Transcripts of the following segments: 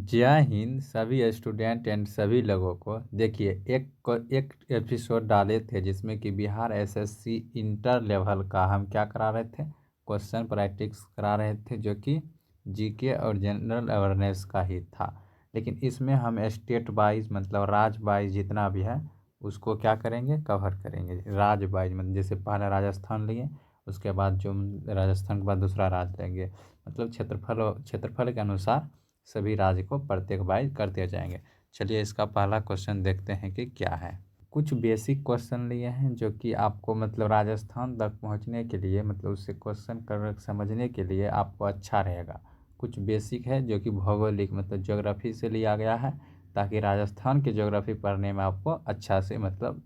जय हिंद सभी student and सभी लोगों को। देखिए एक एपिसोड डाले थे जिसमें कि बिहार एसएससी इंटर लेवल का हम क्या करा रहे थे, क्वेश्चन प्रैक्टिस करा रहे थे, जो कि जीके और जनरल अवेयरनेस का ही था। लेकिन इसमें हम स्टेट वाइज मतलब राज्य वाइज जितना भी है उसको क्या करेंगे, कवर करेंगे। राज्य वाइज मतलब जैसे पहले राजस्थान लिए, उसके बाद जो राजस्थान के बाद दूसरा राज्य लेंगे, मतलब क्षेत्रफल के अनुसार सभी राज्य को प्रत्येक वाइज करते जाएंगे। चलिए इसका पहला क्वेश्चन देखते हैं कि क्या है। कुछ बेसिक क्वेश्चन लिए हैं जो कि आपको मतलब राजस्थान तक पहुंचने के लिए, मतलब उससे क्वेश्चन कर समझने के लिए आपको अच्छा रहेगा। कुछ बेसिक है जो कि भौगोलिक मतलब ज्योग्राफी से लिया गया है, ताकि राजस्थान की ज्योग्राफी पढ़ने में आपको अच्छा से मतलब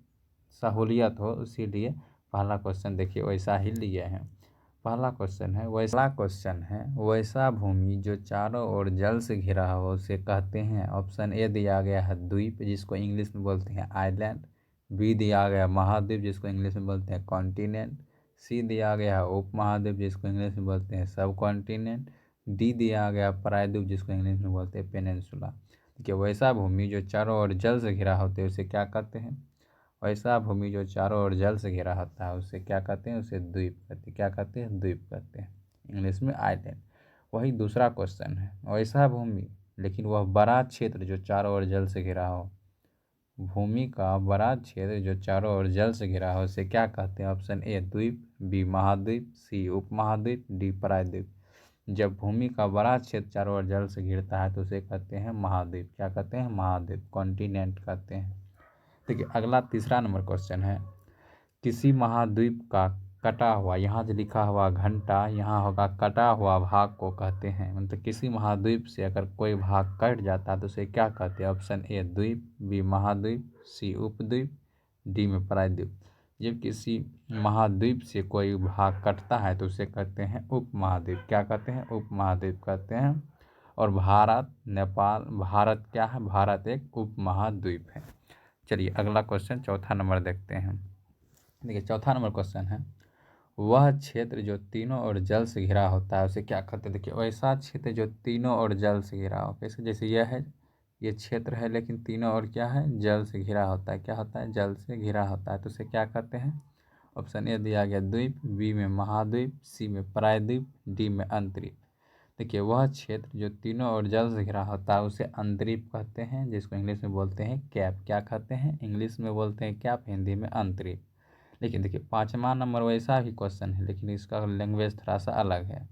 सहूलियत हो, इसीलिए पहला क्वेश्चन देखिए वैसा ही लिए हैं। पहला क्वेश्चन है वैसा भूमि जो चारों ओर जल से घिरा हो उसे कहते हैं। ऑप्शन ए दिया गया है द्वीप, जिसको इंग्लिश में बोलते हैं आइलैंड। बी दिया गया महाद्वीप, जिसको इंग्लिश में बोलते हैं कॉन्टिनेंट। सी दिया गया है उप महाद्वीप, जिसको इंग्लिश में बोलते हैं सब कॉन्टिनेंट। डी दिया गया प्रायद्वीप, जिसको इंग्लिश में बोलते हैं पेनिनसुला। देखिए वैसा भूमि जो चारों ओर जल से घिरा होते हैं उसे क्या कहते हैं। वैसा भूमि जो चारों ओर जल से घिरा होता है उसे क्या कहते हैं, उसे द्वीप कहते हैं। क्या कहते हैं, द्वीप कहते हैं, इंग्लिश में आइलैंड। वही दूसरा क्वेश्चन है, वैसा भूमि लेकिन वह बड़ा क्षेत्र जो चारों ओर जल से घिरा हो, भूमि का बड़ा क्षेत्र जो चारों ओर जल से घिरा हो उसे क्या कहते हैं। ऑप्शन ए द्वीप, बी महाद्वीप, सी उपमहाद्वीप, डी प्रायद्वीप। जब भूमि का बड़ा क्षेत्र चारों ओर जल से घिरता है तो उसे कहते हैं महाद्वीप। क्या कहते हैं, महाद्वीप, कॉन्टिनेंट कहते हैं। देखिए अगला तीसरा नंबर क्वेश्चन है, किसी महाद्वीप का कटा हुआ, यहाँ जो लिखा हुआ घंटा यहाँ होगा कटा हुआ भाग को कहते हैं। मतलब किसी महाद्वीप से अगर कोई भाग कट जाता है तो उसे क्या कहते हैं। ऑप्शन ए द्वीप, बी महाद्वीप, सी उपद्वीप, डी में प्रायद्वीप। जब किसी महाद्वीप से कोई भाग कटता है तो उसे कहते हैं उप महाद्वीप। क्या कहते हैं, उप महाद्वीप कहते हैं। और भारत क्या है, भारत एक उप महाद्वीप है। चलिए अगला क्वेश्चन चौथा नंबर देखते हैं। देखिए चौथा नंबर क्वेश्चन है, वह क्षेत्र जो तीनों ओर जल से घिरा होता है उसे क्या कहते हैं। देखिए वैसा क्षेत्र जो तीनों ओर जल से घिरा हो, कैसे, जैसे यह है, ये क्षेत्र है लेकिन तीनों ओर क्या है, जल से घिरा होता है। क्या होता है, जल से घिरा होता है, तो उसे क्या कहते हैं। ऑप्शन ए दिया गया द्वीप, बी में महाद्वीप, सी में प्रायद्वीप, डी में अंतरीप। देखिए वह क्षेत्र जो तीनों ओर जल से घिरा होता है उसे अंतरीप कहते हैं, जिसको इंग्लिश में बोलते हैं कैप। क्या कहते हैं, इंग्लिश में बोलते हैं कैप, हिंदी में अंतरीप। लेकिन देखिए पाँचवा नंबर वैसा ही क्वेश्चन है लेकिन इसका लैंग्वेज थोड़ा सा अलग है।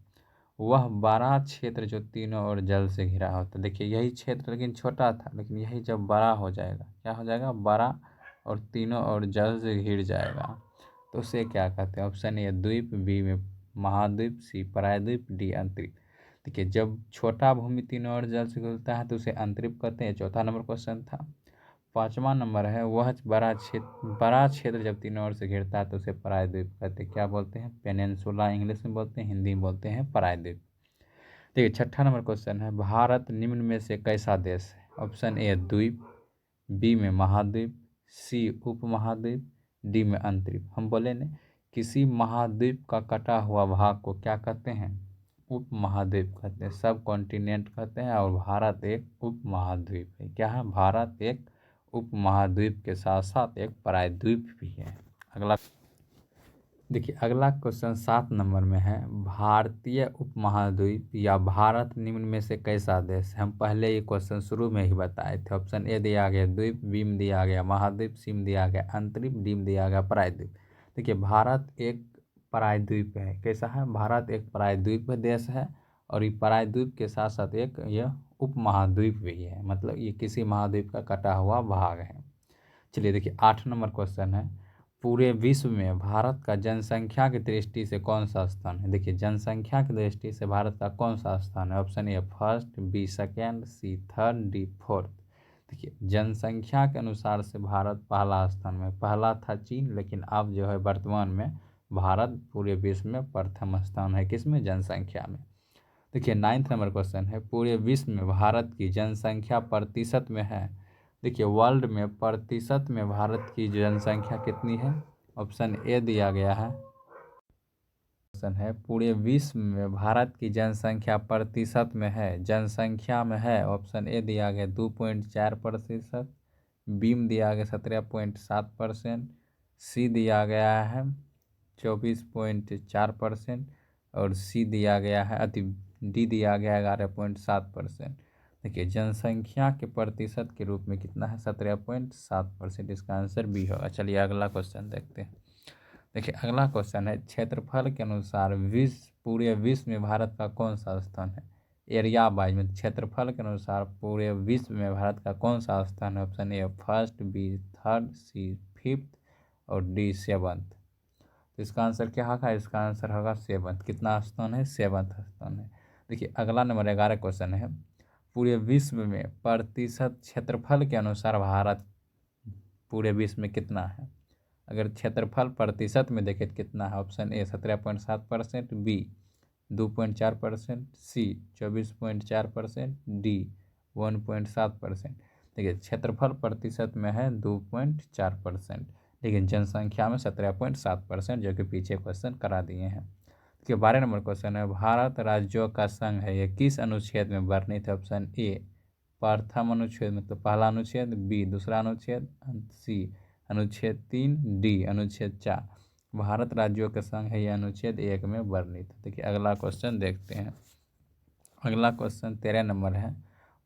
वह बड़ा क्षेत्र जो तीनों ओर जल से घिरा होता है। देखिए यही क्षेत्र लेकिन छोटा था, लेकिन यही जब बड़ा हो जाएगा, क्या हो जाएगा, बड़ा, और तीनों ओर जल से घिर जाएगा तो उसे क्या कहते हैं। ऑप्शन ए द्वीप, बी में महाद्वीप, सी प्रायद्वीप, डी अंतरिप। देखिए जब छोटा भूमि तीनों ओर जल से घिरता है तो उसे अंतरिप कहते हैं। चौथा नंबर क्वेश्चन था। पाँचवा नंबर है, वह बड़ा क्षेत्र जब तीनों ओर से घिरता है तो उसे प्रायद्वीप कहते हैं। क्या बोलते हैं, पेनिनसुला इंग्लिश में बोलते हैं, हिंदी में बोलते हैं प्रायद्वीप। देखिए छठा नंबर क्वेश्चन है, भारत निम्न में से कैसा देश है। ऑप्शन ए द्वीप, बी में महाद्वीप, सी उपमहाद्वीप, डी में अंतरीप। हम बोले न, किसी महाद्वीप का कटा हुआ भाग को क्या कहते हैं, उप महाद्वीप कहते हैं, सब कॉन्टिनेंट कहते हैं। और भारत एक उप महाद्वीप है। क्या है, भारत एक उप महाद्वीप के साथ साथ एक प्रायद्वीप भी है। अगला देखिए अगला क्वेश्चन 7 नंबर में है, भारतीय उपमहाद्वीप या भारत निम्न में से कैसा देश है। हम पहले ये क्वेश्चन शुरू में ही बताए थे। ऑप्शन ए दिया गया द्वीप, बी में दिया गया महाद्वीप, सी में दिया गया अंतरिप, डी में दिया गया प्रायद्वीप। देखिए भारत एक प्रायद्वीप है। कैसा है, भारत एक प्रायद्वीप देश है, और ये प्रायद्वीप के साथ साथ एक यह उपमहाद्वीप भी है, मतलब ये किसी महाद्वीप का कटा हुआ भाग है। चलिए देखिए 8 नंबर क्वेश्चन है, पूरे विश्व में भारत का जनसंख्या की दृष्टि से कौन सा स्थान है। देखिए जनसंख्या की दृष्टि से भारत का कौन सा स्थान है। Option A first, B second, C third, D fourth. देखिए जनसंख्या के अनुसार से भारत पहला स्थान में, पहला था चीन लेकिन अब जो है वर्तमान में भारत पूरे विश्व में प्रथम स्थान है, किसमें, जनसंख्या में। देखिए 9 नंबर क्वेश्चन है, पूरे विश्व में भारत की जनसंख्या प्रतिशत में है। देखिए वर्ल्ड में प्रतिशत में भारत की जनसंख्या कितनी है। ऑप्शन ए दिया गया है क्वेश्चन है, पूरे विश्व में भारत की जनसंख्या प्रतिशत में है, जनसंख्या में है। ऑप्शन ए दिया गया 2.4%, बी में दिया गया 17.7%, सी दिया गया है 24.4% और सी दिया गया है डी दिया गया 11.7%। देखिए जनसंख्या के प्रतिशत के रूप में कितना है, 17.7%। इसका आंसर बी होगा। चलिए अगला क्वेश्चन देखते हैं। देखिए अगला क्वेश्चन है, क्षेत्रफल के अनुसार पूरे विश्व में भारत का कौन सा स्थान है। एरिया वाइज में क्षेत्रफल के अनुसार पूरे विश्व में भारत का कौन सा स्थान है। Option A first, B third, C fifth और डी सेवंथ। तो इसका आंसर क्या होगा, इसका आंसर होगा सेवंथ। कितना स्थान है, सेवंथ स्थान है। देखिए अगला नंबर 11 क्वेश्चन है, पूरे विश्व में प्रतिशत क्षेत्रफल के अनुसार भारत पूरे विश्व में कितना है। अगर क्षेत्रफल प्रतिशत में देखें तो कितना है। Option A 17.7%, B 2.4%, C 24.4%, D 1.7%। देखिए क्षेत्रफल प्रतिशत में है 2.4%, लेकिन जनसंख्या में 17.7%, जो कि पीछे क्वेश्चन करा दिए हैं। देखिए 12 नंबर क्वेश्चन है, भारत राज्यों का संघ है, यह किस अनुच्छेद में वर्णित है। ऑप्शन ए प्रथम अनुच्छेद मतलब पहला अनुच्छेद, बी दूसरा अनुच्छेद, सी अनुच्छेद 3, डी अनुच्छेद 4। भारत राज्यों का संघ है, यह अनुच्छेद 1 में वर्णित है। देखिए अगला क्वेश्चन देखते हैं। अगला क्वेश्चन 13 नंबर है,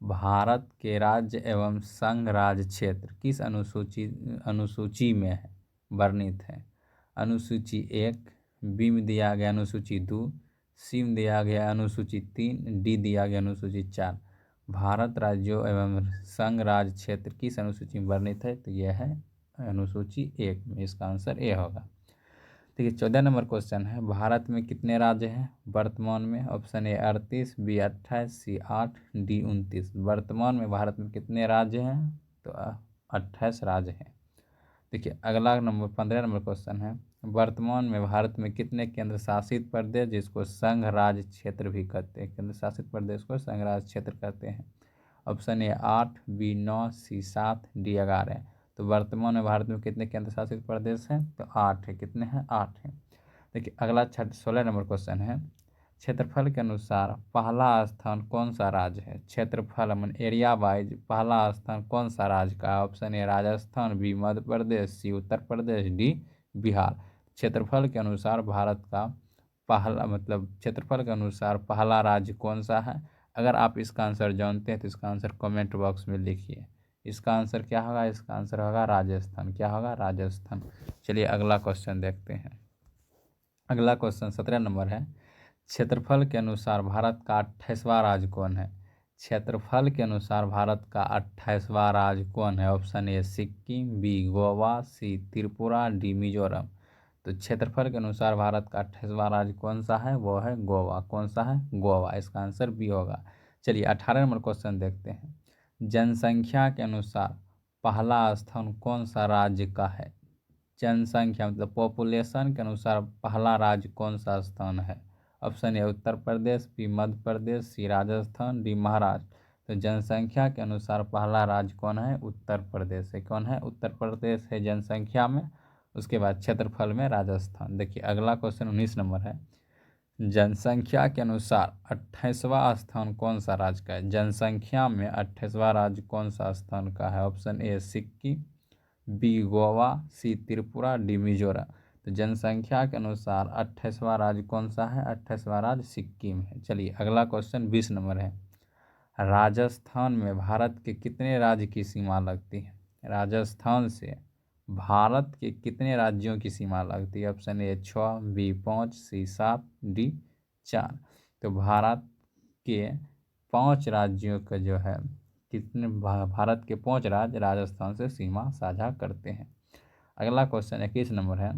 भारत के राज्य एवं संघ राज्य क्षेत्र किस अनुसूची में है वर्णित है। अनुसूची 1, बी में दिया गया अनुसूची 2, सी में दिया गया अनुसूची 3, डी दिया गया अनुसूची 4। भारत राज्यों एवं संघ राज्य क्षेत्र किस अनुसूची में वर्णित है, तो यह है अनुसूची 1 में। इसका आंसर ए होगा। देखिए 14 नंबर क्वेश्चन है, भारत में कितने राज्य हैं वर्तमान में। Option A 38, B 28, C 8, D 29। वर्तमान में भारत में कितने राज्य हैं, तो 28 राज्य हैं। देखिए अगला नंबर 15 नंबर क्वेश्चन है, वर्तमान में भारत में कितने केंद्र शासित प्रदेश जिसको संघ राज्य क्षेत्र भी कहते हैं, केंद्र शासित प्रदेश को संघ राज्य क्षेत्र कहते हैं। Option A 8, B 9, C 7, D 11। तो वर्तमान में भारत में कितने केंद्र शासित प्रदेश हैं, तो 8 है। कितने हैं, 8 हैं। देखिए अगला 16 नंबर क्वेश्चन है, क्षेत्रफल के अनुसार पहला स्थान कौन सा राज्य है। क्षेत्रफल मन एरिया वाइज पहला स्थान कौन सा राज्य का है। Option A Rajasthan, B Madhya Pradesh, C Uttar Pradesh, D Bihar. क्षेत्रफल के अनुसार भारत का पहला मतलब क्षेत्रफल के अनुसार पहला राज्य कौन सा है। अगर आप इसका आंसर जानते हैं तो इसका आंसर कमेंट बॉक्स में लिखिए। इसका आंसर क्या होगा, इसका आंसर होगा राजस्थान। क्या होगा, राजस्थान। चलिए अगला क्वेश्चन देखते हैं। अगला क्वेश्चन 17 नंबर है, क्षेत्रफल के अनुसार भारत का 28वां राज्य कौन है। क्षेत्रफल के अनुसार भारत का 28वां राज्य कौन है। Option A Sikkim, B Goa, C Tripura, D Mizoram. तो क्षेत्रफल के अनुसार भारत का 28वां राज्य कौन सा है, वो है गोवा। कौन सा है, गोवा। इसका आंसर बी होगा। चलिए 18 नंबर क्वेश्चन देखते हैं, जनसंख्या के अनुसार पहला स्थान कौन सा राज्य का है। जनसंख्या मतलब पॉपुलेशन के अनुसार पहला राज्य कौन सा स्थान है। Option A Uttar Pradesh, B Madhya Pradesh, C Rajasthan, D Maharashtra. तो जनसंख्या के अनुसार पहला राज्य कौन है, उत्तर प्रदेश है। कौन है, उत्तर प्रदेश है जनसंख्या में। उसके बाद क्षेत्रफल में राजस्थान। देखिए अगला क्वेश्चन 19 नंबर है, जनसंख्या के अनुसार 28वां स्थान कौन सा राज्य का है। जनसंख्या में 28वां राज्य कौन सा स्थान का है। Option A Sikkim, B Goa, C Tripura, D Mizoram. तो जनसंख्या के अनुसार 28वां राज्य कौन सा है, 28वां राज्य सिक्किम है। चलिए अगला क्वेश्चन 20 नंबर है, राजस्थान में भारत के कितने राज्य की सीमा लगती है। राजस्थान से भारत के कितने राज्यों की सीमा लगती है। Option A 6, B 5, C 7, D 4। तो भारत के 5 राज्यों का जो है भारत के 5 राज्य राजस्थान से सीमा साझा करते हैं। अगला क्वेश्चन 21 नंबर है,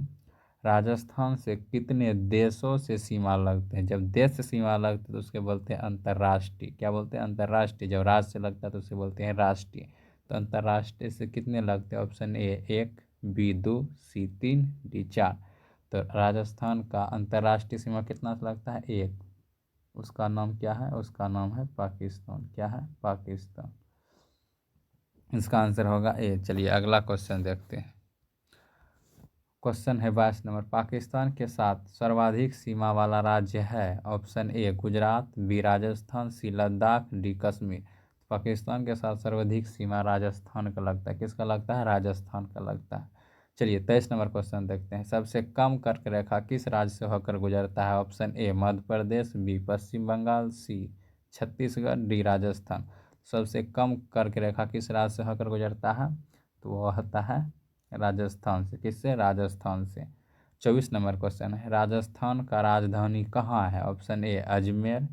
राजस्थान से कितने देशों से सीमा लगते हैं। जब देश से सीमा लगते हैं तो उसके बोलते हैं अंतर्राष्ट्रीय। क्या बोलते हैं, अंतर्राष्ट्रीय। जब राज्य से लगता है तो उसे बोलते हैं राष्ट्रीय। तो अंतर्राष्ट्रीय से कितने लगते हैं। Option A 1, B 2, C 3, D 4। तो राजस्थान का अंतर्राष्ट्रीय सीमा कितना से लगता है, 1। उसका नाम क्या है, उसका नाम है पाकिस्तान। क्या है, पाकिस्तान। इसका आंसर होगा ए। चलिए अगला क्वेश्चन देखते हैं। क्वेश्चन है 22 नंबर, पाकिस्तान के साथ सर्वाधिक सीमा वाला राज्य है। Option A Gujarat, B Rajasthan, C Ladakh, D Kashmir. Pakistan के साथ सर्वाधिक सीमा राजस्थान का लगता है। किसका लगता है? राजस्थान का लगता है। चलिए 23 नंबर क्वेश्चन देखते हैं, सबसे कम कर्क रेखा किस राज्य से होकर गुजरता है? Option A Madhya Pradesh, B Paschim Bengal, C Chhattisgarh, D Rajasthan. सबसे कम कर्क रेखा किस राज्य से होकर गुजरता है? तो वह होता है राजस्थान से। किससे? राजस्थान से। 24 नंबर क्वेश्चन है, राजस्थान का राजधानी कहाँ है? Option A Ajmer,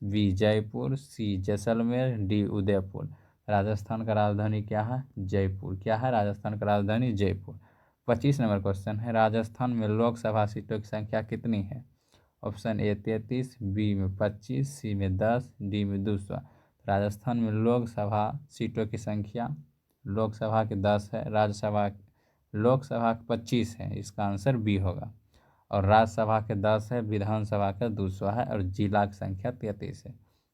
B Jaipur, C Jaisalmer, D Udaipur. Rajasthan का राजधानी क्या है? जयपुर। क्या है? राजस्थान का राजधानी जयपुर। 25 नंबर क्वेश्चन है, राजस्थान में लोकसभा सीटों की संख्या कितनी है? ऑप्शन ए 33, बी में 25, सी में 10, डी में 200। राजस्थान में लोकसभा सीटों की संख्या लोकसभा के 10 है, राज्यसभा लोकसभा के 25 है, इसका आंसर बी होगा। और राज्यसभा के 10 है, विधानसभा का 200 है, और जिला की संख्या 33 है।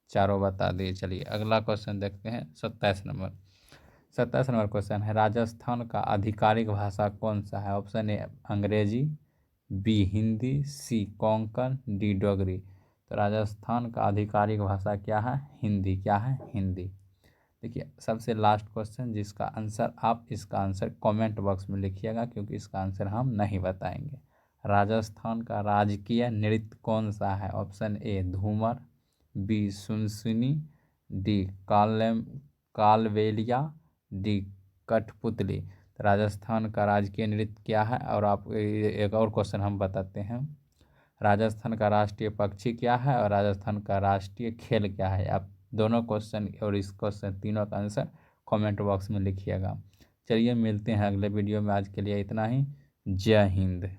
चारों बता दिए। चलिए अगला क्वेश्चन देखते हैं 27 नंबर। 27 नंबर क्वेश्चन है, राजस्थान का आधिकारिक भाषा कौन सा है? ऑप्शन ए अंग्रेजी, बी हिंदी, सी कोंकण, डी डोगरी। तो राजस्थान का आधिकारिक भाषा क्या है? हिंदी। क्या है? हिंदी। देखिए सबसे लास्ट क्वेश्चन, जिसका आंसर आप इसका आंसर कमेंट बॉक्स में लिखिएगा, क्योंकि इसका आंसर हम नहीं बताएंगे। राजस्थान का राजकीय नृत्य कौन सा है? Option A Ghoomar, B Sunsuni, D Kalbelia, D Kathputli. तो राजस्थान का राजकीय नृत्य क्या है? और आप एक और क्वेश्चन हम बताते हैं, राजस्थान का राष्ट्रीय पक्षी क्या है और राजस्थान का राष्ट्रीय खेल क्या है? आप दोनों क्वेश्चन और इस क्वेश्चन तीनों का आंसर कमेंट बॉक्स में लिखिएगा। चलिए मिलते हैं अगले वीडियो में, आज के लिए इतना ही। जय हिंद।